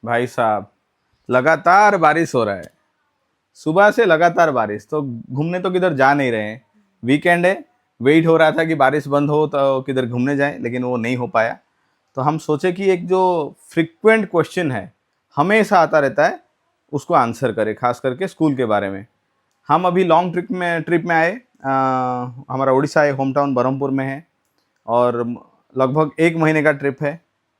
भाई साहब, लगातार बारिश हो रहा है। सुबह से लगातार बारिश, तो घूमने तो किधर जा नहीं रहे हैं। वीकेंड है, वेट हो रहा था कि बारिश बंद हो तो किधर घूमने जाएं, लेकिन वो नहीं हो पाया। तो हम सोचे कि एक जो फ्रिक्वेंट क्वेश्चन है, हमेशा आता रहता है, उसको आंसर करें, खास करके स्कूल के बारे में। हम अभी लॉन्ग ट्रिप में आए। हमारा उड़ीसा है, होम टाउन बरहमपुर में है, और लगभग 1 महीने का ट्रिप है।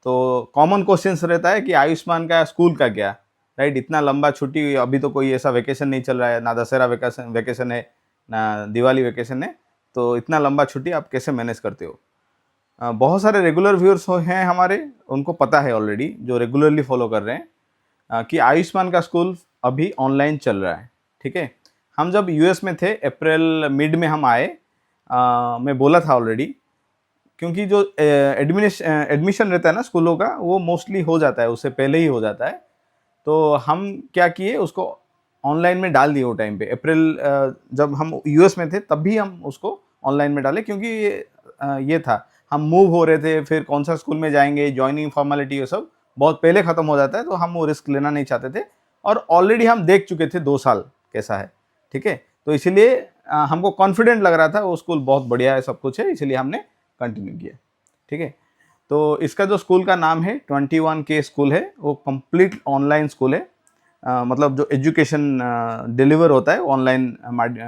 तो कॉमन क्वेश्चंस रहता है कि आयुष्मान का स्कूल का क्या, राइट। इतना लंबा छुट्टी, अभी तो कोई ऐसा वेकेशन नहीं चल रहा है, ना दशहरा वेकेशन वेकेशन है, ना दिवाली वेकेशन है। तो इतना लंबा छुट्टी आप कैसे मैनेज करते हो। बहुत सारे रेगुलर व्यूअर्स हैं हमारे, उनको पता है ऑलरेडी, जो रेगुलरली फॉलो कर रहे हैं, कि आयुष्मान का स्कूल अभी ऑनलाइन चल रहा है। ठीक है। हम जब यूएस में थे, अप्रैल मिड में हम आए। मैं बोला था ऑलरेडी, क्योंकि जो एडमिशन रहता है ना स्कूलों का, वो मोस्टली हो जाता है, उससे पहले ही हो जाता है। तो हम क्या किए, उसको ऑनलाइन में डाल दिए वो टाइम पे। अप्रैल जब हम यूएस में थे तब भी हम उसको ऑनलाइन में डाले, क्योंकि ये था, हम मूव हो रहे थे, फिर कौन सा स्कूल में जाएंगे, ज्वाइनिंग फॉर्मेलिटी, ये सब बहुत पहले ख़त्म हो जाता है, तो हम वो रिस्क लेना नहीं चाहते थे। और ऑलरेडी हम देख चुके थे 2 साल कैसा है। ठीक है। तो इसीलिए हमको कॉन्फिडेंट लग रहा था वो स्कूल बहुत बढ़िया है, सब कुछ है, इसलिए हमने कंटिन्यू किया। ठीक है। तो इसका जो स्कूल का नाम है 21K स्कूल है, वो कंप्लीट ऑनलाइन स्कूल है। मतलब जो एजुकेशन डिलीवर होता है ऑनलाइन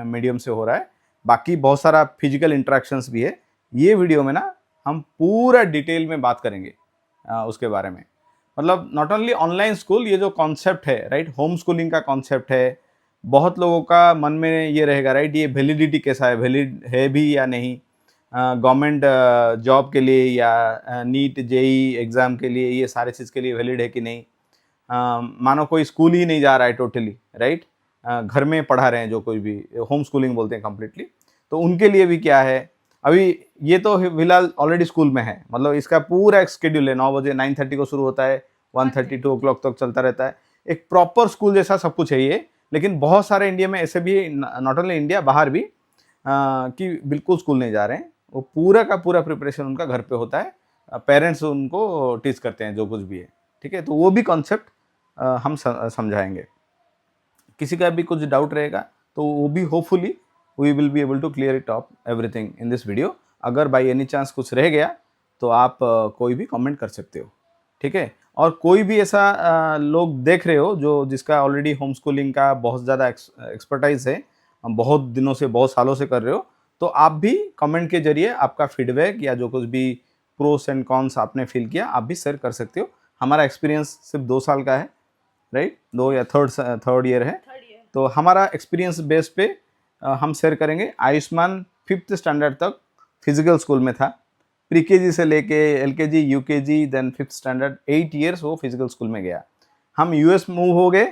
मीडियम से हो रहा है। बाकी बहुत सारा फिजिकल इंटरेक्शंस भी है। ये वीडियो में ना हम पूरा डिटेल में बात करेंगे उसके बारे में। मतलब नॉट ओनली ऑनलाइन स्कूल, ये जो कॉन्सेप्ट है, राइट, होम स्कूलिंग का कॉन्सेप्ट है। बहुत लोगों का मन में ये रहेगा, राइट, ये वैलिडिटी कैसा है, वैलिड है भी या नहीं, गवर्नमेंट जॉब के लिए या नीट जेई एग्ज़ाम के लिए, ये सारे चीज़ के लिए वैलिड है कि नहीं। मानो कोई स्कूल ही नहीं जा रहा है टोटली, राइट, घर में पढ़ा रहे हैं, जो कोई भी होम स्कूलिंग बोलते हैं कम्प्लीटली, तो उनके लिए भी क्या है। अभी ये तो फिलहाल ऑलरेडी स्कूल में है, मतलब इसका पूरा एक शेड्यूल है, 9 बजे 9:30 को शुरू होता है, 1:30 2 o'clock तक चलता रहता है। एक प्रॉपर स्कूल जैसा सब कुछ है ये। लेकिन बहुत सारे इंडिया में ऐसे भी, नॉट ओनली इंडिया, बाहर भी, कि बिल्कुल स्कूल नहीं जा रहे हैं, वो पूरा का पूरा प्रिपरेशन उनका घर पे होता है। पेरेंट्स उनको टीच करते हैं जो कुछ भी है। ठीक है। तो वो भी कॉन्सेप्ट हम समझाएंगे। किसी का भी कुछ डाउट रहेगा तो वो भी hopefully we will be able to clear it up everything in this video. अगर बाई एनी चांस कुछ रह गया तो आप कोई भी कमेंट कर सकते हो। ठीक है। और कोई भी ऐसा लोग देख रहे हो जो जिसका ऑलरेडी होम स्कूलिंग का बहुत ज़्यादा एक्सपर्टाइज है, बहुत दिनों से, बहुत सालों से कर रहे हो, तो आप भी कमेंट के जरिए आपका फीडबैक या जो कुछ भी प्रोस एंड कॉन्स आपने फील किया, आप भी शेयर कर सकते हो। हमारा एक्सपीरियंस सिर्फ 2 साल का है, राइट, 2 या थर्ड ईयर है। तो हमारा एक्सपीरियंस बेस पे हम शेयर करेंगे। आयुष्मान 5th स्टैंडर्ड तक फिजिकल स्कूल में था, प्री केजी से लेके LKG UKG then 5th standard, 8 years वो फिजिकल स्कूल में गया। हम यूएस मूव हो गए,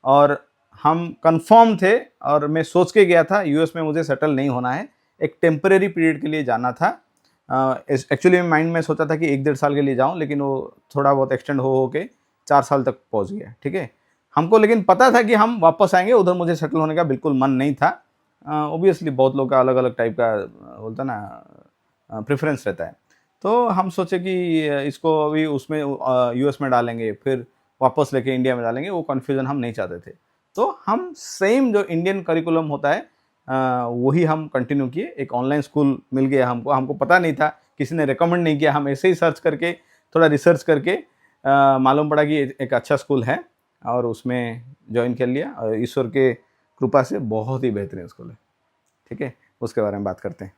और हम कंफर्म थे, और मैं सोच के गया था यूएस में मुझे सेटल नहीं होना है, एक टेम्परेरी पीरियड के लिए जाना था। एक्चुअली माइंड में सोचा था कि 1 डेढ़ साल के लिए जाऊं, लेकिन वो थोड़ा बहुत एक्सटेंड हो के 4 साल तक पहुंच गया। ठीक है। हमको लेकिन पता था कि हम वापस आएंगे, उधर मुझे सेटल होने का बिल्कुल मन नहीं था। ओबियसली बहुत लोग का अलग अलग टाइप का बोलता ना प्रेफरेंस रहता है। तो हम सोचे कि इसको अभी उसमें यूएस में डालेंगे, फिर वापस लेके इंडिया में डालेंगे, वो कन्फ्यूज़न हम नहीं चाहते थे। तो हम सेम जो इंडियन करिकुलम होता है वही हम कंटिन्यू किए। एक ऑनलाइन स्कूल मिल गया हमको, हमको पता नहीं था, किसी ने रिकमेंड नहीं किया, हम ऐसे ही सर्च करके, थोड़ा रिसर्च करके मालूम पड़ा कि एक अच्छा स्कूल है, और उसमें ज्वाइन कर लिया, और ईश्वर के कृपा से बहुत ही बेहतरीन स्कूल है। ठीक है। उसके बारे में बात करते हैं।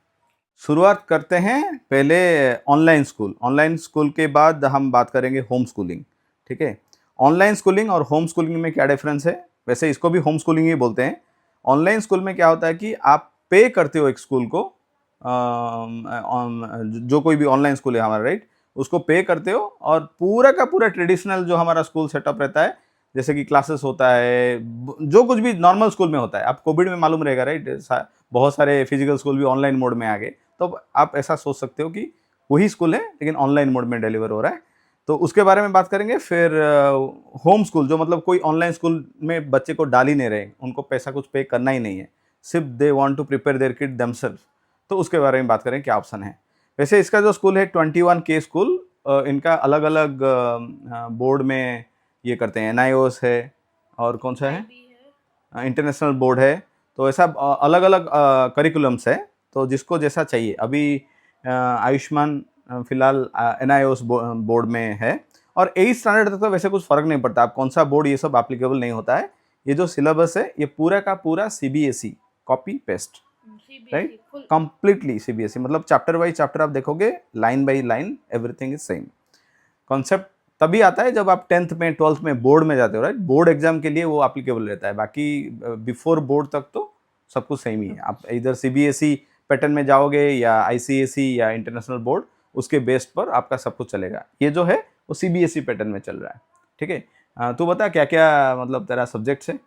शुरुआत करते हैं पहले ऑनलाइन स्कूल। ऑनलाइन स्कूल के बाद हम बात करेंगे होम स्कूलिंग। ठीक है। ऑनलाइन स्कूलिंग और होम स्कूलिंग में क्या डिफरेंस है, वैसे इसको भी होम स्कूलिंग ही बोलते हैं। ऑनलाइन स्कूल में क्या होता है कि आप पे करते हो एक स्कूल को, जो कोई भी ऑनलाइन स्कूल है हमारा, राइट, उसको पे करते हो, और पूरा का पूरा ट्रेडिशनल जो हमारा स्कूल सेटअप रहता है, जैसे कि क्लासेस होता है, जो कुछ भी नॉर्मल स्कूल में होता है। आप कोविड में मालूम रहेगा, राइट, बहुत सारे फिजिकल स्कूल भी ऑनलाइन मोड में आ गए। तो आप ऐसा सोच सकते हो कि वही स्कूल है, लेकिन ऑनलाइन मोड में डिलीवर हो रहा है। तो उसके बारे में बात करेंगे। फिर होम स्कूल, जो मतलब कोई ऑनलाइन स्कूल में बच्चे को डाल ही नहीं रहे, उनको पैसा कुछ पे करना ही नहीं है, सिर्फ they want to prepare their kid themselves. तो उसके बारे में बात करें क्या ऑप्शन है। वैसे इसका जो स्कूल है 21K स्कूल, इनका अलग अलग बोर्ड में ये करते हैं, NIOS है और कौन सा है, भी है। इंटरनेशनल बोर्ड है। तो ऐसा अलग अलग करिकुलम्स है, तो जिसको जैसा चाहिए। अभी आयुष्मान फिलहाल NIOS बोर्ड में है, और 8 स्टैंडर्ड तक तो वैसे कुछ फ़र्क नहीं पड़ता, आप कौन सा बोर्ड, ये सब एप्लीकेबल नहीं होता है। ये जो सिलेबस है ये पूरा का पूरा CBSE, copy paste, right, CBSE full. Completely CBSE, मतलब चैप्टर बाई चैप्टर आप देखोगे, line by line everything is same. Concept तभी आता है जब आप 10th में 12th में बोर्ड में जाते हो, राइट, बोर्ड एग्जाम के लिए वो एप्लीकेबल रहता है, बाकी बिफोर बोर्ड तक तो सब कुछ सेम ही है। आप इधर CBSE पैटर्न में जाओगे या ICSE या इंटरनेशनल बोर्ड, उसके बेस्ड पर आपका सब कुछ चलेगा। ये जो है वो CBSE पैटर्न में चल रहा है, ठीक है। तू बता क्या क्या मतलब तेरा सब्जेक्ट्स है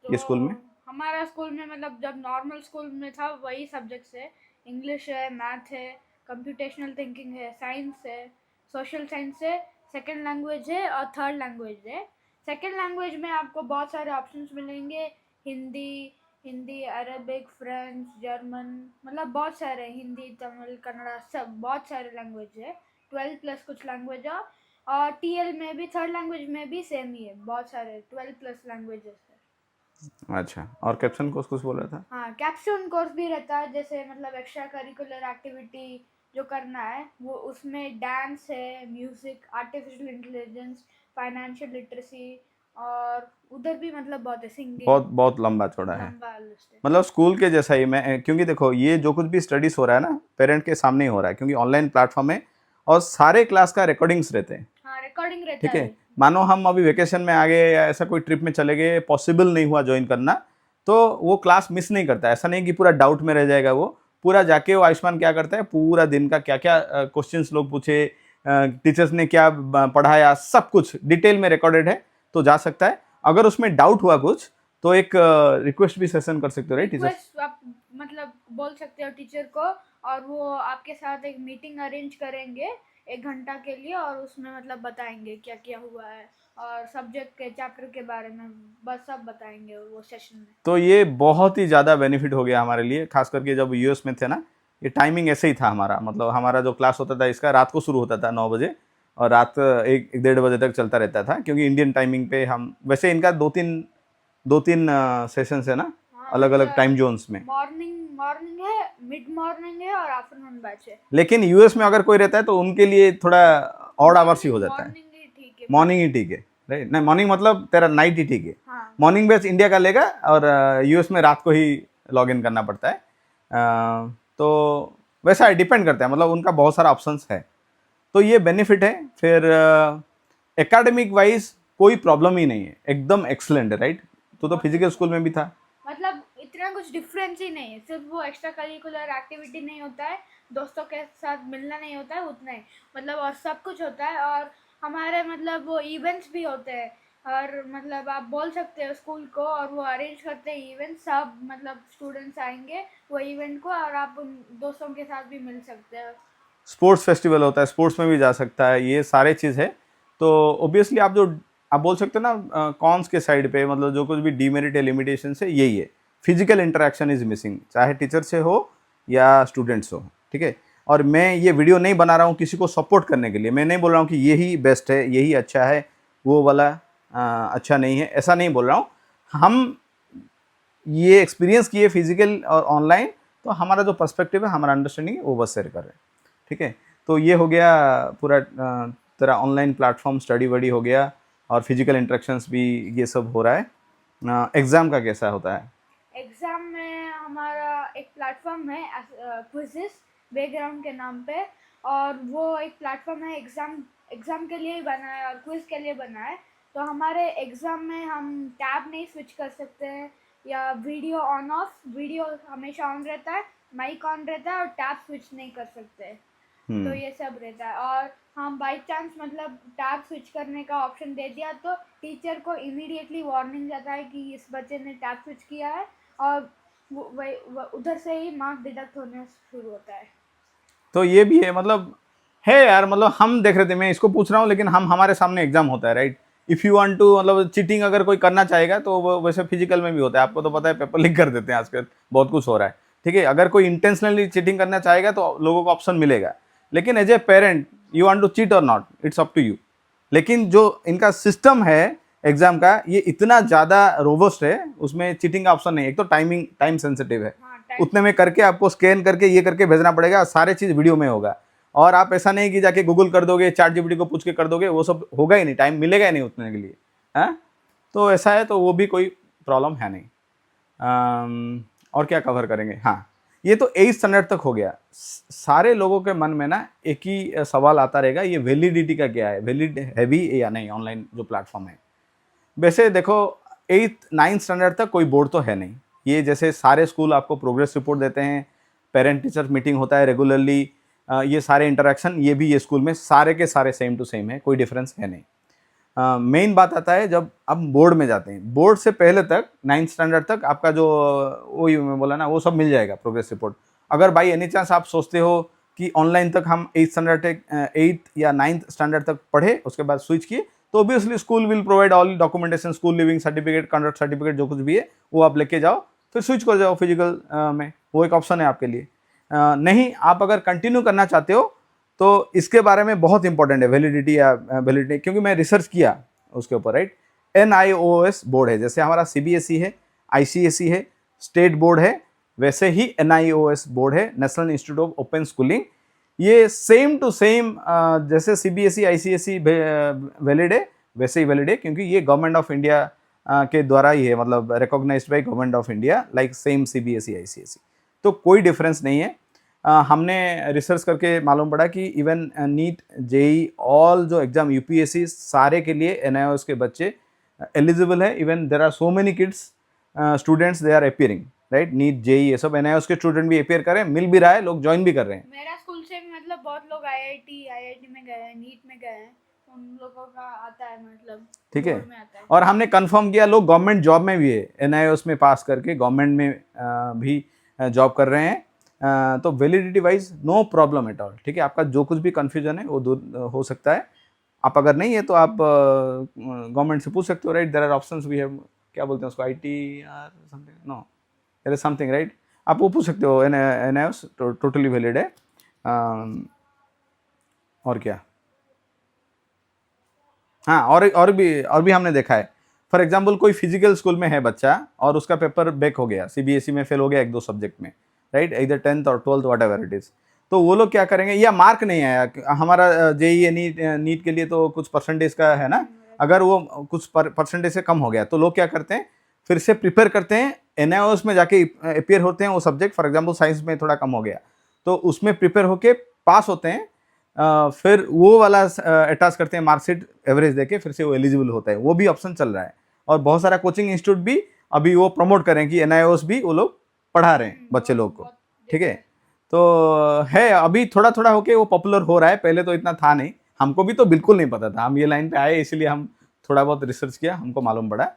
ये स्कूल में? हमारा स्कूल में मतलब जब नॉर्मल स्कूल में था वही सब्जेक्ट्स है, इंग्लिश है, मैथ है, कंप्यूटेशनल थिंकिंग है, साइंस है, सोशल साइंस है, सेकंड लैंग्वेज है और थर्ड लैंग्वेज है। सेकंड लैंग्वेज में आपको बहुत सारे ऑप्शंस मिलेंगे, हिंदी, अरबिक, फ्रेंच, जर्मन, मतलब बहुत सारे, हिंदी, तमिल, कन्नड़ा, सब बहुत सारे लैंग्वेज है। 12 प्लस कुछ लैंग्वेज है, और TL में भी थर्ड लैंग्वेज में भी सेम ही है, बहुत सारे 12 प्लस लैंग्वेजेस है। अच्छा, और कैप्शन कोर्स कुछ बोल रहा था? हाँ, कैप्स्टोन कोर्स भी रहता है, जैसे मतलब एक्स्ट्रा करिकुलर एक्टिविटी जो करना है वो, उसमें डांस है, music, artificial intelligence, financial literacy, और उधर भी मतलब बहुत है, सिंगिंग, बहुत बहुत लंबा चौड़ा है, लंबा लिस्ट है। मतलब स्कूल के जैसा ही। मैं क्योंकि देखो ये जो कुछ भी स्टडीज हो रहा है ना, पेरेंट के सामने ही हो रहा है, क्योंकि ऑनलाइन प्लेटफॉर्म है और सारे क्लास का रिकॉर्डिंग्स रहते हैं, हाँ, रिकॉर्डिंग रहता ठीक है। है। मानो हम अभी वेकेशन में आ गए या ऐसा कोई ट्रिप में चले गए, पॉसिबल नहीं हुआ ज्वाइन करना, तो वो क्लास मिस नहीं करता। ऐसा नहीं कि पूरा डाउट में रह जाएगा, वो पूरा जाके वो आयुष्मान क्या करता है, पूरा दिन का क्या क्या क्वेश्चंस लोग पूछे, टीचर्स ने क्या पढ़ाया, सब कुछ डिटेल में रिकॉर्डेड है, तो जा सकता है। अगर उसमें डाउट हुआ कुछ तो एक रिक्वेस्ट भी सेशन कर सकते हो, राइट टीचर? रिक्वेस्ट आप मतलब बोल सकते हो टीचर को, और वो आपके साथ एक मीटिंग अरेंज करेंगे 1 घंटा के लिए, और उसमें मतलब बताएंगे क्या क्या हुआ है, और सब्जेक्ट के चैप्टर के बारे में बस सब बताएंगे वो सेशन में। तो ये बहुत ही ज़्यादा बेनिफिट हो गया हमारे लिए, खास करके जब US में थे ना। ये टाइमिंग ऐसे ही था हमारा, मतलब हमारा जो क्लास होता था इसका रात को शुरू होता था 9 बजे, और रात 1-1:30 बजे तक चलता रहता था, क्योंकि इंडियन टाइमिंग पे हम, वैसे इनका दो तीन सेशंस है ना, हाँ, अलग अलग टाइम जोन्स में। मॉर्निंग है, मिड मॉर्निंग है, और आफ्टरनून बैच है। लेकिन US में अगर कोई रहता है तो उनके लिए थोड़ा ऑड आवर्स ही हो जाता है, मॉर्निंग ही ठीक है। मॉर्निंग ही ठीक है, राइट। नहीं, मॉर्निंग मतलब तेरा नाइट ही ठीक है। हाँ, मॉर्निंग बैच इंडिया का लेगा, और US में रात को ही लॉग इन करना पड़ता है। तो वैसा डिपेंड करता है, मतलब उनका बहुत सारा ऑप्शंस है, तो ये बेनिफिट है। फिर एकेडमिक वाइज कोई प्रॉब्लम ही नहीं है, एकदम एक्सलेंट है, राइट। तो फिजिकल स्कूल में भी था, मतलब इतना कुछ डिफरेंस ही नहीं है, सिर्फ वो एक्स्ट्रा करिकुलर एक्टिविटी नहीं होता है, दोस्तों के साथ मिलना नहीं होता है, उतना ही मतलब, और सब कुछ होता है। और हमारे मतलब वो इवेंट्स भी होते हैं, और मतलब आप बोल सकते हो स्कूल को, और वो अरेंज करते हैं इवेंट, सब मतलब स्टूडेंट्स आएंगे वो इवेंट को, और आप उन दोस्तों के साथ भी मिल सकते हो। स्पोर्ट्स फेस्टिवल होता है, स्पोर्ट्स में भी जा सकता है, ये सारे चीज़ है। तो ओबियसली आप बोल सकते हो ना कॉन्स के साइड पे, मतलब जो कुछ भी डीमेरिट या लिमिटेशन है यही है, फिजिकल इंटरेक्शन इज मिसिंग, चाहे टीचर से हो या स्टूडेंट्स हो, ठीक है। और मैं ये वीडियो नहीं बना रहा हूँ किसी को सपोर्ट करने के लिए, मैं नहीं बोल रहा हूँ कि यही बेस्ट है, यही अच्छा है, वो वाला अच्छा नहीं है, ऐसा नहीं बोल रहा हूँ। हम ये एक्सपीरियंस किए फिजिकल और ऑनलाइन, तो हमारा जो पर्सपेक्टिव है, हमारा अंडरस्टैंडिंग है, वो बस शेयर कर रहे हैं, ठीक है। तो ये हो गया पूरा तेरा ऑनलाइन प्लेटफॉर्म स्टडी वडी हो गया, और फिजिकल इंटरेक्शंस भी ये सब हो रहा है। एग्ज़ाम का कैसा होता है? एग्ज़ाम में हमारा एक प्लेटफॉर्म है क्विज़िस बैकग्राउंड के नाम पे, और वो एक प्लेटफॉर्म है एग्ज़ाम के लिए ही बना है और क्विज़ के लिए बना है। तो हमारे एग्ज़ाम में हम टैब नहीं स्विच कर सकते हैं, या वीडियो ऑन ऑफ, वीडियो हमेशा ऑन रहता है, माइक ऑन रहता है, और टैब स्विच नहीं कर सकते। तो ये सब रहता है, और हम बाई चांस मतलब टैब स्विच करने का ऑप्शन दे दिया तो टीचर को इमीडिएटली वार्निंग जाता है कि इस बच्चे ने टैब स्विच किया है, और उधर से ही मार्क्स डिडक्ट होने शुरू होता है। तो ये भी है, मतलब है यार, मतलब हम देख रहे थे, मैं इसको पूछ रहा हूँ, लेकिन हम हमारे सामने एग्जाम होता है, right. If you want to, मतलब चीटिंग अगर कोई करना चाहेगा तो वो वैसे फिजिकल में भी होता है, आपको तो पता है, पेपर लीक कर देते हैं आजकल, बहुत कुछ हो रहा है, ठीक है। अगर कोई इंटेंशनली चीटिंग करना चाहेगा तो लोगों को ऑप्शन मिलेगा, लेकिन as a parent you want to cheat or not, it's up to you. लेकिन जो इनका सिस्टम है एग्जाम का, ये इतना ज़्यादा रोबस्ट है, उसमें चीटिंग का ऑप्शन नहीं है। एक तो टाइम सेंसिटिव है, हाँ, टाइम उतने में करके आपको स्कैन करके ये करके भेजना पड़ेगा, सारे चीज़ वीडियो में होगा। और आप ऐसा नहीं कि जाके गूगल कर दोगे, चैट जीपीटी को पूछ के कर दोगे, वो सब होगा ही नहीं, टाइम मिलेगा ही नहीं उतने के लिए। हाँ, तो ऐसा है, तो वो भी कोई प्रॉब्लम है नहीं। और क्या कवर करेंगे? हाँ, ये तो 8 स्टैंडर्ड तक हो गया। सारे लोगों के मन में ना एक ही सवाल आता रहेगा, ये वैलिडिटी का क्या है, वैलिड है भी या नहीं ऑनलाइन जो प्लेटफॉर्म है। वैसे देखो 8th 9th स्टैंडर्ड तक कोई बोर्ड तो है नहीं। ये जैसे सारे स्कूल आपको प्रोग्रेस रिपोर्ट देते हैं, पेरेंट टीचर मीटिंग होता है रेगुलरली, ये सारे इंटरेक्शन ये भी ये स्कूल में सारे के सारे सेम टू सेम है, कोई डिफरेंस है नहीं। मेन बात आता है जब आप बोर्ड में जाते हैं। बोर्ड से पहले तक 9th स्टैंडर्ड तक आपका जो वही मैं बोला ना, वो सब मिल जाएगा प्रोग्रेस रिपोर्ट। अगर बाई एनी चांस आप सोचते हो कि ऑनलाइन तक हम 8th या 9th स्टैंडर्ड तक पढ़े, उसके बाद स्विच किए, तो obviously school will provide all documentation, school leaving certificate, conduct certificate, जो कुछ भी है वो आप लेके जाओ, फिर स्विच कर जाओ फिजिकल में। वो एक ऑप्शन है आपके लिए। नहीं, आप अगर कंटिन्यू करना चाहते हो तो इसके बारे में बहुत इंपॉर्टेंट है वैलिडिटी या वैलिडिटी, क्योंकि मैं रिसर्च किया उसके ऊपर, राइट। NIOS बोर्ड है, जैसे हमारा CBSE है, ICSE है, स्टेट बोर्ड है, वैसे ही NIOS बोर्ड है, national institute of open schooling. ये सेम टू सेम जैसे CBSE ICSE वैलिड है, वैसे ही वैलिड है, क्योंकि ये गवर्नमेंट ऑफ इंडिया के द्वारा ही है, मतलब recognised by government of India, like same CBSE ICSE। तो कोई डिफरेंस नहीं है। हमने रिसर्च करके मालूम पड़ा कि इवन नीट, जेई, ऑल जो एग्जाम UPSC सारे के लिए NIOS के बच्चे एलिजिबल है। Even there are so many kids students they are appearing, right. NEET, JEE, ये सब NIOS के स्टूडेंट भी अपियर कर रहे हैं, मिल भी रहा है, लोग ज्वाइन भी कर रहे हैं। मेरा स्कूल से भी मतलब बहुत लोग IIT में गए हैं, नीट में गए हैं, उन लोगों का आता है, मतलब ठीक है। बोर्ड में आता है। और हमने कंफर्म किया लोग गवर्नमेंट जॉब में भी है, NIOS में पास करके गवर्नमेंट में भी जॉब कर रहे हैं। तो validity wise no problem at all. ठीक है, आपका जो कुछ भी कन्फ्यूजन है वो दूर हो सकता है। आप अगर नहीं है तो आप गवर्नमेंट से पूछ सकते हो, right. There are options we have, क्या बोलते हैं उसको, ITR something, no there is something, right. आप वो पूछ सकते हो। NIOS टोटली वैलिड है। और क्या, हाँ, और भी हमने देखा है। फॉर एग्जाम्पल कोई फिजिकल स्कूल में है बच्चा और उसका पेपर बैक हो गया, CBSE में फेल हो गया 1-2 सब्जेक्ट में, राइट, इधर 10th और 12th what ever it is. तो वो लोग क्या करेंगे, या मार्क नहीं आया हमारा JEE नीट के लिए तो कुछ परसेंटेज का है ना, अगर वो कुछ परसेंटेज से कम हो गया तो लोग क्या करते हैं, फिर से प्रिपेयर करते हैं, NIOS में जाके अपियर होते हैं वो सब्जेक्ट। फॉर एग्जाम्पल साइंस में थोड़ा कम हो गया तो उसमें प्रिपेयर होके पास होते हैं, फिर वो वाला अटैच करते हैं मार्कशीट एवरेज देके, फिर से वो एलिजिबल होता है। वो भी ऑप्शन चल रहा है। और बहुत सारा कोचिंग इंस्टीट्यूट भी अभी वो प्रमोट करें कि NIOS भी वो लोग पढ़ा रहे हैं बच्चे लोग को। ठीक है, तो है अभी थोड़ा थोड़ा होके वो पॉपुलर हो रहा है, पहले तो इतना था नहीं। हमको भी तो बिल्कुल नहीं पता था, हम ये लाइन पे आए इसलिए हम थोड़ा बहुत रिसर्च किया, हमको मालूम पड़ा।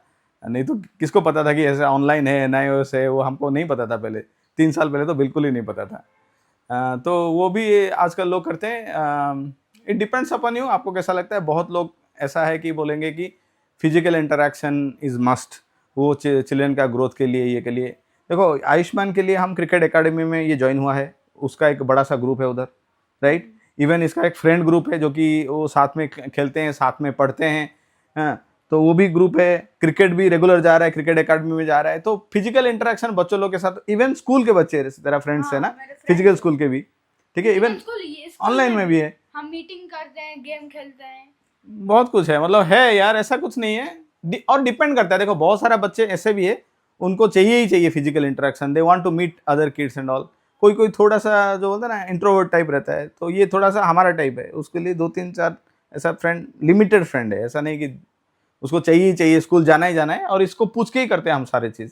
नहीं तो किसको पता था कि ऐसा ऑनलाइन है, NIOS है, वो हमको नहीं पता था पहले। 3 साल पहले तो बिल्कुल ही नहीं पता था। तो वो भी आजकल लोग करते हैं। इट डिपेंड्स अपॉन यू, आपको कैसा लगता है। बहुत लोग ऐसा है कि बोलेंगे कि फिजिकल इंटरेक्शन इज़ मस्ट, वो चिल्ड्रन का ग्रोथ के लिए, ये के लिए। देखो आयुष्मान के लिए हम क्रिकेट एकेडमी में ये ज्वाइन हुआ है, उसका एक बड़ा सा ग्रुप है उधर, राइट। इवन इसका एक फ्रेंड ग्रुप है जो कि वो साथ में खेलते हैं, साथ में पढ़ते हैं, हाँ, तो वो भी ग्रुप है। क्रिकेट भी रेगुलर जा रहा है, क्रिकेट एकेडमी में जा रहा है। तो फिजिकल इंटरेक्शन बच्चों लोग के साथ, इवन स्कूल के बच्चे तेरा फ्रेंड्स है ना, फिजिकल स्कूल के भी, ठीक है, इवन ऑनलाइन में भी है। हम मीटिंग करते हैं, गेम खेलते हैं, बहुत कुछ है, मतलब है यार, ऐसा कुछ नहीं है। और डिपेंड करता है, देखो बहुत सारा बच्चे ऐसे भी है उनको चाहिए ही चाहिए physical interaction, they want to meet other kids and all. कोई कोई थोड़ा सा जो बोलता है ना इंट्रोवर्ट टाइप रहता है, तो ये थोड़ा सा हमारा टाइप है, उसके लिए 2-3-4 ऐसा फ्रेंड, लिमिटेड फ्रेंड है। ऐसा नहीं कि उसको चाहिए ही चाहिए, स्कूल जाना ही जाना है। और इसको पूछ के ही करते हैं हम सारे चीज़,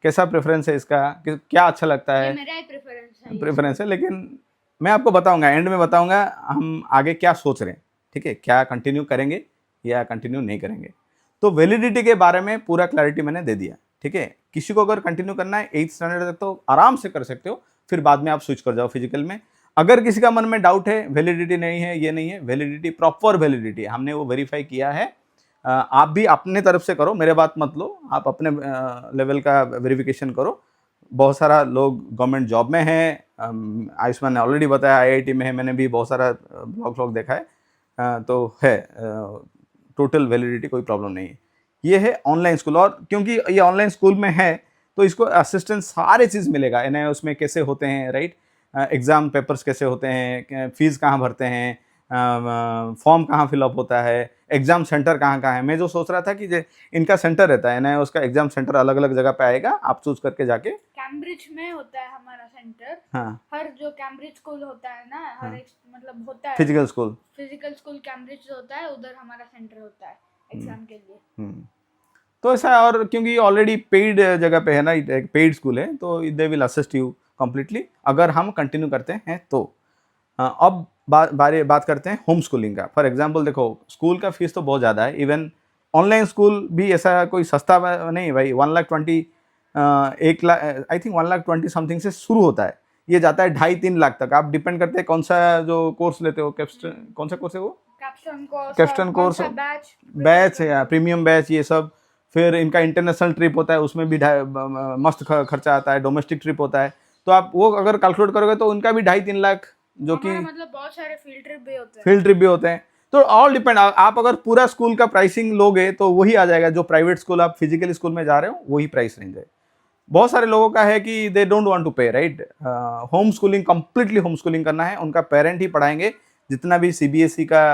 कैसा प्रेफरेंस है इसका, क्या अच्छा लगता है, मेरा ही प्रेफरेंस है। लेकिन मैं आपको बताऊंगा, एंड में बताऊंगा हम आगे क्या सोच रहे हैं। ठीक है, क्या कंटिन्यू करेंगे या कंटिन्यू नहीं करेंगे। तो वैलिडिटी के बारे में पूरा क्लैरिटी मैंने दे दिया। ठीक है, किसी को अगर कंटिन्यू करना है 8th स्टैंडर्ड तक तो आराम से कर सकते हो, फिर बाद में आप स्विच कर जाओ फिजिकल में। अगर किसी का मन में डाउट है, वैलिडिटी नहीं है, ये नहीं है, वैलिडिटी प्रॉपर वैलिडिटी हमने वो वेरीफाई किया है। आप भी अपने तरफ से करो, मेरे बात मत लो, आप अपने लेवल का वेरिफिकेशन करो। बहुत सारा लोग गवर्नमेंट जॉब में है, आयुष्मान ने ऑलरेडी बताया IIT में है, मैंने भी बहुत सारा ब्लॉग देखा है। तो है टोटल वैलिडिटी, कोई प्रॉब्लम नहीं है। ये है ऑनलाइन स्कूल। और क्योंकि ये ऑनलाइन स्कूल में है तो इसको असिस्टेंस सारे चीज़ मिलेगा, एनआईओएस में कैसे होते हैं, राइट, एग्ज़ाम पेपर्स कैसे होते हैं, फीस कहाँ भरते हैं, फॉर्म कहाँ फिलअप होता है, एग्ज़ाम सेंटर कहाँ कहाँ है। मैं जो सोच रहा था कि इनका सेंटर रहता है एनआईओएस का, एग्ज़ाम सेंटर अलग अलग जगह पे आएगा, आप चूज करके जाके। कैम्ब्रिज में होता है हमारा सेंटर। हाँ, हर जो कैम्ब्रिज स्कूल होता है ना, हर एक मतलब होता है फिजिकल स्कूल कैम्ब्रिज होता है, उधर हमारा सेंटर होता है एग्जाम के लिए। तो ऐसा है। और क्योंकि ऑलरेडी पेड जगह पे है ना, एक पेड स्कूल है, तो they will assist you completely अगर हम कंटिन्यू करते हैं तो। अब बात करते हैं होम स्कूलिंग का। फॉर एग्जांपल देखो, स्कूल का फीस तो बहुत ज़्यादा है, इवन ऑनलाइन स्कूल भी ऐसा कोई सस्ता नहीं भाई। 1,20,000 1 लाख, आई थिंक 1,20,000 समथिंग से शुरू होता है, ये जाता है 2.5-3 लाख तक। आप डिपेंड करते हैं कौन सा जो कोर्स लेते हो, कौन सा कोर्स है वो, कैप्स्टोन कोर्स, बैच है या प्रीमियम बैच, ये सब। फिर इनका इंटरनेशनल ट्रिप होता है, उसमें भी मस्त खर्चा आता है, डोमेस्टिक ट्रिप होता है, तो आप वो अगर कैलकुलेट करोगे तो उनका भी 2.5-3 लाख, जो कि मतलब बहुत सारे फील्ड ट्रिप भी होते हैं। तो ऑल डिपेंड, आप अगर पूरा स्कूल का प्राइसिंग लोगे तो वही आ जाएगा, जो प्राइवेट स्कूल आप फिजिकल स्कूल में जा रहे हो वही प्राइस रेंज है। बहुत सारे लोगों का है कि दे डोंट वांट टू पे, right, home schooling, completely home schooling करना है, उनका पेरेंट ही पढ़ाएंगे, जितना भी सीबीएसई का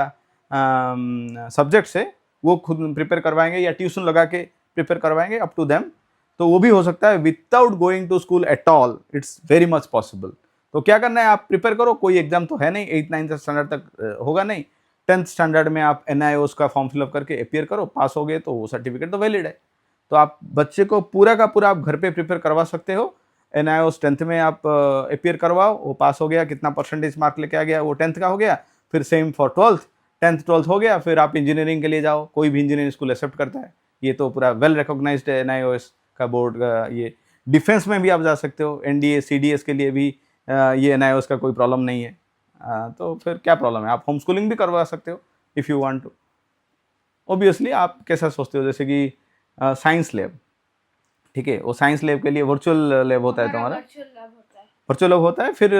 सब्जेक्ट्स है वो खुद प्रिपेयर करवाएंगे या ट्यूशन लगा के प्रिपेयर करवाएंगे, अप टू देम। तो वो भी हो सकता है without going to school at all, it's very much possible. तो क्या करना है, आप प्रिपेयर करो, कोई एग्जाम तो है नहीं, 8-9 स्टैंडर्ड तक होगा नहीं, 10th स्टैंडर्ड में आप एनआईओएस का फॉर्म फिलअप करके अपियर करो, पास हो गए तो वो सर्टिफिकेट तो वैलिड है। तो आप बच्चे को पूरा का पूरा आप घर पे प्रिपेयर करवा सकते हो। एनआईओएस 10th में आप अपियर करवाओ, वो पास हो गया, कितना परसेंटेज मार्क लेके आ गया, वो 10th का हो गया। फिर same for 12th, 10th 12th हो गया, फिर आप इंजीनियरिंग के लिए जाओ, कोई भी इंजीनियरिंग स्कूल एक्सेप्ट करता है, ये तो पूरा वेल रिकॉग्नाइज्ड है एनआईओएस का बोर्ड का। ये डिफेंस में भी आप जा सकते हो, एनडीए सीडीएस के लिए भी ये एनआईओएस का कोई प्रॉब्लम नहीं है। तो फिर क्या प्रॉब्लम है, आप होम स्कूलिंग भी करवा सकते हो if you want to. Obviously आप कैसा सोचते हो, जैसे कि साइंस लैब, ठीक है, वो साइंस लैब के लिए वर्चुअल लैब होता है तुम्हारा, वर्चुअल लैब होता है। फिर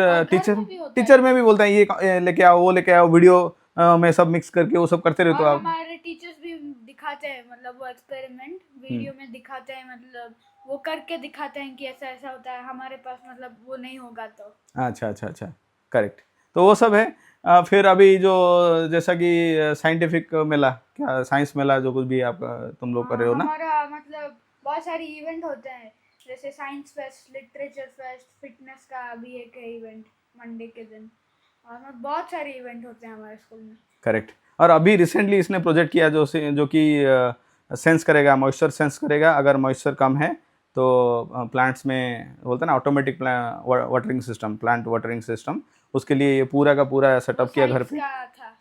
टीचर में भी बोलते हैं ये लेके आओ, वो लेके आओ, वीडियो में सब मिक्स करके वो सब करते रहते हो आप। हमारे टीचर्स भी दिखाते हैं, मतलब वो एक्सपेरिमेंट वीडियो में दिखाते हैं, मतलब वो करके दिखाते हैं कि ऐसा ऐसा होता है। हमारे पास मतलब वो नहीं होगा तो। अच्छा, करेक्ट। तो वो सब है। फिर अभी जो जैसा कि साइंटिफिक मेला, क्या साइंस मेला, जो कुछ भी आप तुम लोग कर रहे हो ना, हमारा मतलब बहुत सारी इवेंट होते हैं, जैसे science fest, literature fest, fitness का भी एक इवेंट मंडे के दिन, और बहुत सारे इवेंट होते हैं हमारे स्कूल में। करेक्ट। और अभी रिसेंटली इसने प्रोजेक्ट किया जो कि सेंस करेगा, मॉइस्चर सेंस करेगा, अगर मॉइस्चर कम है तो प्लांट्स में बोलते हैं ना automatic watering system, plant watering system, उसके लिए ये पूरा का पूरा सेटअप किया घर पे।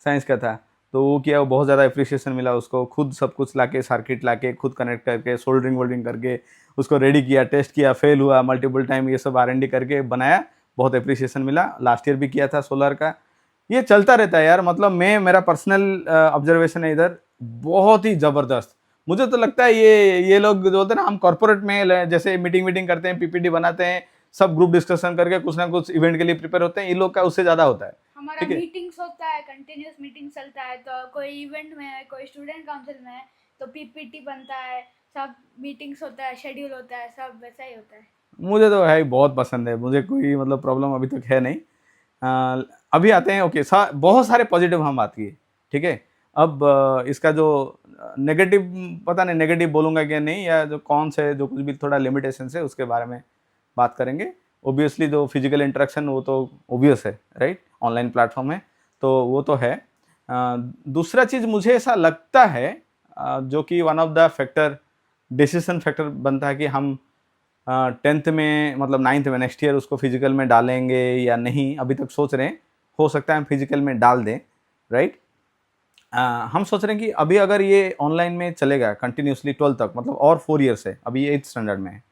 साइंस का था, तो वो किया, वो बहुत ज़्यादा अप्रिशिएशन मिला उसको, खुद सब कुछ लाके, सर्किट लाके, खुद कनेक्ट करके, सोल्डरिंग वोल्डरिंग करके उसको रेडी किया, टेस्ट किया, फेल हुआ मल्टीपल टाइम, ये सब R&D करके बनाया, बहुत अप्रिशिएशन मिला। लास्ट ईयर भी किया था सोलर का। ये चलता रहता है यार, मतलब मेरा पर्सनल ऑब्जर्वेशन है इधर, बहुत ही ज़बरदस्त। मुझे तो लगता है ये लोग जो होते हैं ना, हम कॉर्पोरेट में जैसे मीटिंग करते हैं, पीपीटी बनाते हैं, सब ग्रुप डिस्कशन करके कुछ ना कुछ इवेंट के लिए प्रिपेयर होते हैं, ये लोग का उससे ज़्यादा होता है। हमारा मीटिंग्स होता है, कंटिन्यूस मीटिंग चलता है, तो कोई इवेंट में है, कोई स्टूडेंट काउंसिल में है तो पीपीटी बनता है, सब मीटिंग्स होता है, शेड्यूल होता है, सब वैसा ही होता है। मुझे तो है, बहुत पसंद है, मुझे कोई मतलब प्रॉब्लम अभी तक है नहीं। अभी आते हैं, ओके, बहुत सारे पॉजिटिव हम बात किए, ठीक है। अब इसका जो नेगेटिव, पता नहीं नेगेटिव बोलूँगा कि नहीं, या जो कौन से जो कुछ भी थोड़ा लिमिटेशन है उसके बारे में बात करेंगे। ओबियसली जो फिजिकल इंटरेक्शन वो तो ओबियस है, राइट, ऑनलाइन प्लेटफॉर्म है तो वो तो है। दूसरा चीज़ मुझे ऐसा लगता है जो कि one of the factor, decision factor बनता है कि हम 10th में, मतलब 9th में, नेक्स्ट ईयर उसको फिजिकल में डालेंगे या नहीं, अभी तक सोच रहे हैं। हो सकता है हम फिजिकल में डाल दें, राइट। हम सोच रहे हैं कि अभी अगर ये ऑनलाइन में चलेगा कंटिन्यूसली 12th तक, मतलब और 4 ईयर्स है, अभी ये 8th स्टैंडर्ड में है,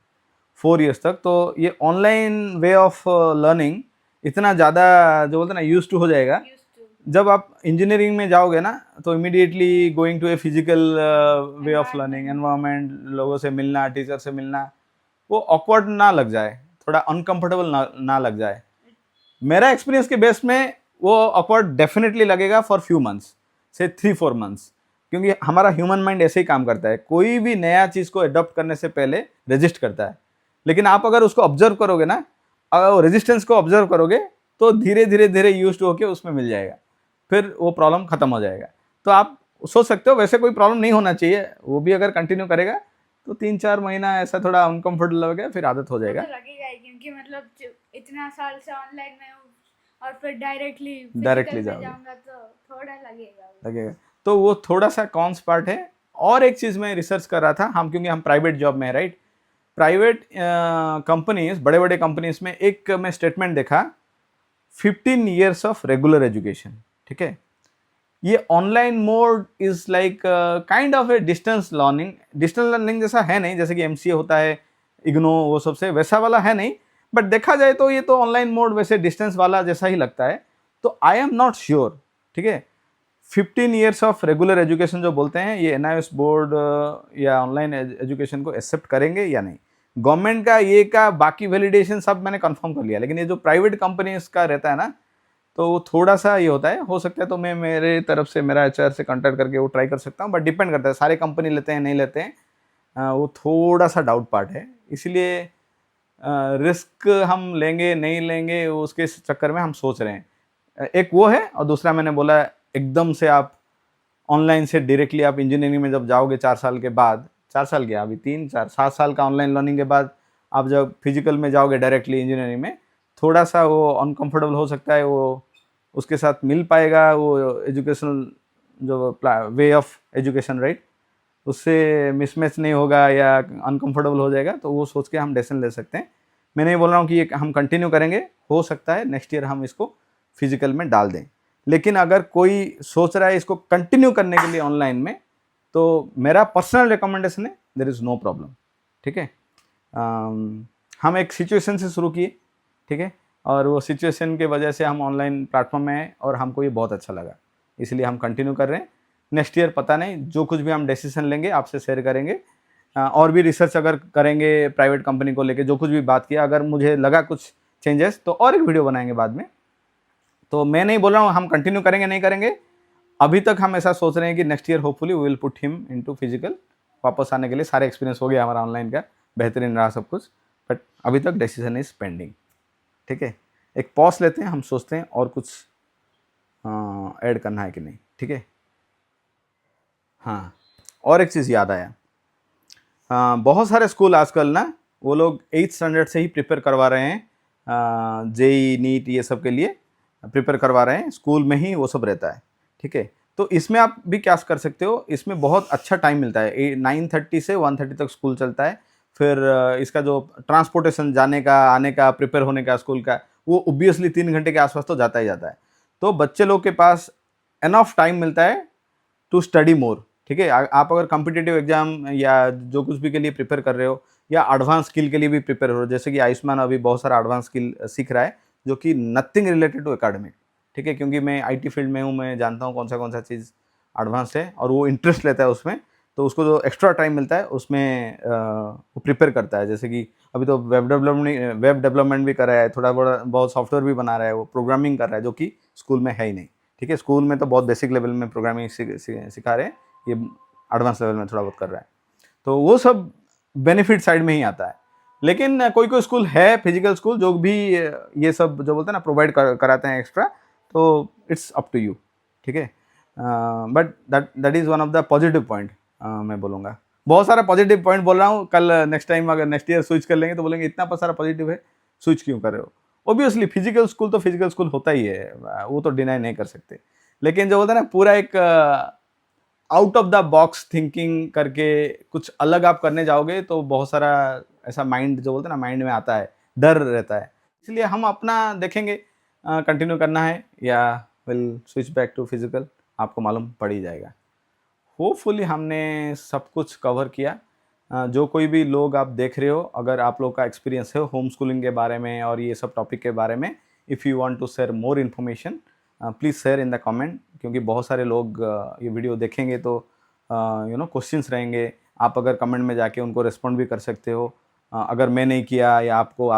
4 ईयर्स तक, तो ये ऑनलाइन वे ऑफ लर्निंग इतना ज़्यादा जो बोलते हैं ना यूज टू हो जाएगा। जब आप इंजीनियरिंग में जाओगे ना तो immediately going to a physical way of learning, environment, लोगों से मिलना, टीचर से मिलना, वो ऑकवर्ड ना लग जाए, थोड़ा अनकंफर्टेबल ना लग जाए। मेरा एक्सपीरियंस के बेस में वो ऑकवर्ड डेफिनेटली लगेगा फॉर फ्यू मंथ्स, से 3-4 मंथ्स, क्योंकि हमारा ह्यूमन माइंड ऐसे ही काम करता है, कोई भी नया चीज़ को अडॉप्ट करने से पहले रेजिस्ट करता है। लेकिन आप अगर उसको ऑब्जर्व करोगे ना, रेजिस्टेंस को ऑब्जर्व करोगे, तो धीरे धीरे धीरे यूज्ड होके उसमें मिल जाएगा, फिर वो प्रॉब्लम खत्म हो जाएगा। तो आप सोच सकते हो वैसे कोई प्रॉब्लम नहीं होना चाहिए, वो भी अगर कंटिन्यू करेगा तो 3-4 महीना ऐसा थोड़ा अनकंफर्टेबल लगेगा, फिर आदत हो वो जाएगा। तो लगेगा ही, क्योंकि मतलब इतना साल से ऑनलाइन में हूँ और फिर डायरेक्टली डायरेक्टली फिजिकल में जाओगे, जाऊंगा तो थोड़ा लगेगा। लगेगा। तो वो थोड़ा सा कॉन्स पार्ट है। और एक चीज़ मैं रिसर्च कर रहा था, हम क्योंकि हम प्राइवेट जॉब में है, राइट। प्राइवेट कंपनीज, बड़े बड़े कंपनीज में एक मैं स्टेटमेंट देखा, 15 years ऑफ रेगुलर एजुकेशन, ठीक है। ये online mode is like kind of A distance learning जैसा है नहीं, जैसे कि एमसीए होता है, इग्नो, वो सबसे वैसा वाला है नहीं। बट देखा जाए तो ये तो ऑनलाइन मोड वैसे डिस्टेंस वाला जैसा ही लगता है। तो आई एम नॉट श्योर, ठीक है, 15 years ऑफ रेगुलर एजुकेशन जो बोलते हैं, ये एनआईएस बोर्ड या ऑनलाइन एजुकेशन को एक्सेप्ट करेंगे या नहीं। गवर्नमेंट का ये का बाकी वैलिडेशन सब मैंने कंफर्म कर लिया, लेकिन ये जो प्राइवेट कंपनीज का रहता है ना, तो वो थोड़ा सा ये होता है, हो सकता है तो मैं मेरे तरफ से, मेरा एचआर से कांटेक्ट करके वो ट्राई कर सकता हूँ, बट डिपेंड करता है सारे कंपनी लेते हैं नहीं लेते हैं, वो थोड़ा सा डाउट पार्ट है। इसलिए रिस्क हम लेंगे नहीं लेंगे उसके चक्कर में हम सोच रहे हैं। एक वो है, और दूसरा मैंने बोला एकदम से आप ऑनलाइन से डायरेक्टली आप इंजीनियरिंग में जब जाओगे 4 साल के बाद, 4 साल गया अभी, 3-4-7 साल का ऑनलाइन लर्निंग के बाद आप जब फिजिकल में जाओगे डायरेक्टली इंजीनियरिंग में, थोड़ा सा वो अनकंफर्टेबल हो सकता है, वो उसके साथ मिल पाएगा वो एजुकेशनल जो वे ऑफ एजुकेशन, राइट, उससे मिसमैच नहीं होगा या अनकंफर्टेबल हो जाएगा, तो वो सोच के हम डिसीजन ले सकते हैं। मैं नहीं बोल रहा हूँ कि ये हम कंटिन्यू करेंगे, हो सकता है नेक्स्ट ईयर हम इसको फिजिकल में डाल दें। लेकिन अगर कोई सोच रहा है इसको कंटिन्यू करने के लिए ऑनलाइन में, तो मेरा पर्सनल रिकमेंडेशन है, देयर इज़ नो प्रॉब्लम, ठीक है। हम एक सिचुएशन से शुरू किए, ठीक है, और वो सिचुएशन के वजह से हम ऑनलाइन प्लेटफॉर्म में आए और हमको ये बहुत अच्छा लगा, इसलिए हम कंटिन्यू कर रहे हैं। नेक्स्ट ईयर पता नहीं, जो कुछ भी हम डिसीजन लेंगे आपसे शेयर करेंगे। और भी रिसर्च अगर करेंगे प्राइवेट कंपनी को लेके, जो कुछ भी बात किया, अगर मुझे लगा कुछ चेंजेस तो और एक वीडियो बनाएंगे बाद में। तो मैं नहीं बोल रहा हूँ हम कंटिन्यू करेंगे नहीं करेंगे, अभी तक हम ऐसा सोच रहे हैं कि next year hopefully we will put him into physical, वापस आने के लिए। सारे एक्सपीरियंस हो गया हमारा ऑनलाइन का, बेहतरीन रहा सब कुछ, बट अभी तक डिसीजन इज पेंडिंग, ठीक है। एक पॉज लेते हैं, हम सोचते हैं और कुछ ऐड करना है कि नहीं, ठीक है। हाँ, और एक चीज़ याद आया, बहुत सारे स्कूल आजकल ना वो लोग 8th स्टैंडर्ड से ही प्रिपेयर करवा रहे हैं, जेई नीट ये सब के लिए प्रिपेयर करवा रहे हैं, स्कूल में ही वो सब रहता है, ठीक है। तो इसमें आप भी क्या कर सकते हो, इसमें बहुत अच्छा टाइम मिलता है, 9:30 से 1:30 तक स्कूल चलता है। फिर इसका जो ट्रांसपोर्टेशन जाने का आने का प्रिपेयर होने का स्कूल का, वो ओब्वियसली 3 घंटे के आसपास तो जाता ही जाता है। तो बच्चे लोग के पास एनफ टाइम मिलता है टू स्टडी मोर, ठीक है। आप अगर कॉम्पिटिटिव एग्जाम या जो कुछ भी के लिए प्रिपेयर कर रहे हो, या एडवांस स्किल के लिए भी प्रिपेयर हो रहे हो, जैसे कि आयुष्मान अभी बहुत सारा एडवांस स्किल सीख रहा है, जो कि नथिंग रिलेटेड टू एकेडमिक, ठीक है, क्योंकि मैं आईटी फील्ड में हूँ, मैं जानता हूँ कौन सा चीज़ एडवांस है, और वो इंटरेस्ट लेता है उसमें, तो उसको जो एक्स्ट्रा टाइम मिलता है उसमें वो प्रिपेयर करता है। जैसे कि अभी तो वेब डेवलपमेंट भी कर रहा है, थोड़ा बड़ा बहुत सॉफ्टवेयर भी बना रहा है, वो प्रोग्रामिंग कर रहा है, जो कि स्कूल में है ही नहीं, ठीक है। स्कूल में तो बहुत बेसिक लेवल में प्रोग्रामिंग सिखा रहे हैं, ये एडवांस लेवल में थोड़ा बहुत कर रहा है, तो वो सब बेनिफिट साइड में ही आता है। लेकिन कोई कोई स्कूल है, फिजिकल स्कूल, जो भी ये सब जो बोलते हैं ना प्रोवाइड कराते हैं एक्स्ट्रा, तो इट्स अप टू यू, ठीक है। But that is one of the positive point, मैं बोलूँगा। बहुत सारा पॉजिटिव पॉइंट बोल रहा हूँ, कल नेक्स्ट टाइम अगर नेक्स्ट ईयर स्विच कर लेंगे तो बोलेंगे इतना सारा पॉजिटिव है, स्विच क्यों कर रहे हो। ऑब्वियसली फिजिकल स्कूल तो फिजिकल स्कूल होता ही है, वो तो डिनाई नहीं कर सकते। लेकिन जो बोलते हैं ना पूरा एक out of the box thinking करके कुछ अलग आप करने जाओगे, तो बहुत सारा ऐसा माइंड जो बोलते हैं ना माइंड में आता है, डर रहता है। इसलिए हम अपना देखेंगे कंटिन्यू करना है या will switch back to physical, आपको मालूम पड़ ही जाएगा। होपफुली हमने सब कुछ कवर किया। जो कोई भी लोग आप देख रहे हो, अगर आप लोग का एक्सपीरियंस है होम स्कूलिंग के बारे में और ये सब टॉपिक के बारे में, if you want to share more information please share in the comment, क्योंकि बहुत सारे लोग ये वीडियो देखेंगे तो क्वेश्चंस रहेंगे, आप अगर कमेंट में जाके उनको रिस्पॉन्ड भी कर सकते हो। अगर मैं नहीं किया या आपको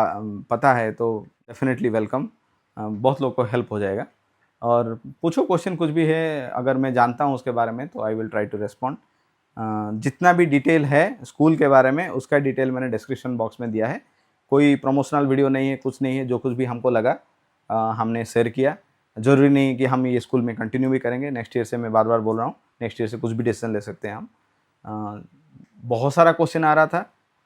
पता है तो डेफिनेटली वेलकम, बहुत लोग को हेल्प हो जाएगा। और पूछो क्वेश्चन कुछ भी है, अगर मैं जानता हूँ उसके बारे में तो I will try to respond. जितना भी डिटेल है स्कूल के बारे में उसका डिटेल मैंने डिस्क्रिप्शन बॉक्स में दिया है। कोई प्रमोशनल वीडियो नहीं है, कुछ नहीं है, जो कुछ भी हमको लगा हमने शेयर किया। ज़रूरी नहीं कि हम ये स्कूल में कंटिन्यू भी करेंगे। नेक्स्ट ईयर से मैं बार बार बोल रहा हूँ, नेक्स्ट ईयर से कुछ भी डिसीजन ले सकते हैं हम। बहुत सारा क्वेश्चन आ रहा था,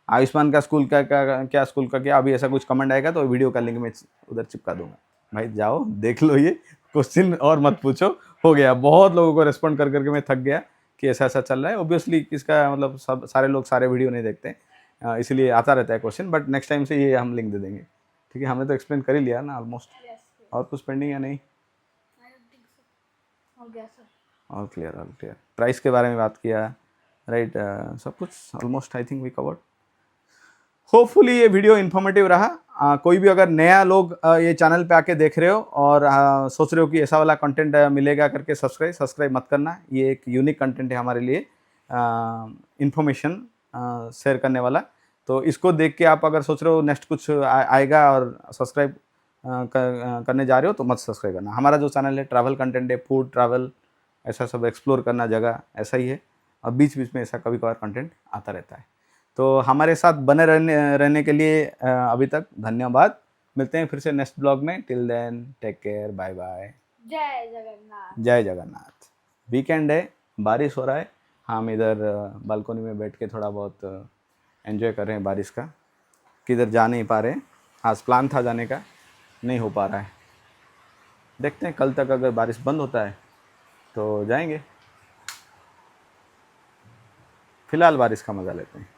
आयुष्मान का स्कूल का क्या स्कूल का क्या। अभी ऐसा कुछ कमेंट आएगा तो वीडियो का लिंक मैं उधर चिपका दूंगा, भाई जाओ देख लो ये क्वेश्चन और मत पूछो। हो गया, बहुत लोगों को रेस्पॉन्ड कर करके मैं थक गया कि ऐसा ऐसा चल रहा है। ऑब्वियसली किसका मतलब सब सारे लोग सारे वीडियो नहीं देखते, इसलिए आता रहता है क्वेश्चन। बट नेक्स्ट टाइम से ये हम लिंक दे देंगे, ठीक है। हमने तो एक्सप्लेन कर ही लिया ना ऑलमोस्ट। Yes, और कुछ पेंडिंग या नहीं? I don't think so. हो गया सर। All clear. प्राइस के बारे में बात किया, राइट। सब कुछ almost I think we covered. Hopefully ये वीडियो इन्फॉर्मेटिव रहा। कोई भी अगर नया लोग ये चैनल पे आके देख रहे हो और सोच रहे हो कि ऐसा वाला कंटेंट मिलेगा करके, सब्सक्राइब मत करना। ये एक यूनिक कंटेंट है हमारे लिए, इन्फॉर्मेशन शेयर करने वाला। तो इसको देख के आप अगर सोच रहे हो नेक्स्ट कुछ आएगा और सब्सक्राइब करने जा रहे हो तो मत सब्सक्राइब करना। हमारा जो चैनल है ट्रैवल कंटेंट है, फूड ट्रैवल ऐसा सब एक्सप्लोर करना जगह ऐसा ही है, और बीच बीच में ऐसा कभी कभार कंटेंट आता रहता है। तो हमारे साथ बने रहने के लिए अभी तक धन्यवाद। मिलते हैं फिर से नेक्स्ट ब्लॉग में। Till then take care, bye bye. जय जगन्नाथ। जय जगन्नाथ। वीकेंड है, बारिश हो रहा है, हम इधर बालकोनी में बैठ के थोड़ा बहुत एंजॉय कर रहे हैं बारिश का। किधर जा नहीं पा रहे हैं, आज प्लान था जाने का, नहीं हो पा रहा है। देखते हैं कल तक अगर बारिश बंद होता है तो जाएंगे। फिलहाल बारिश का मज़ा लेते हैं।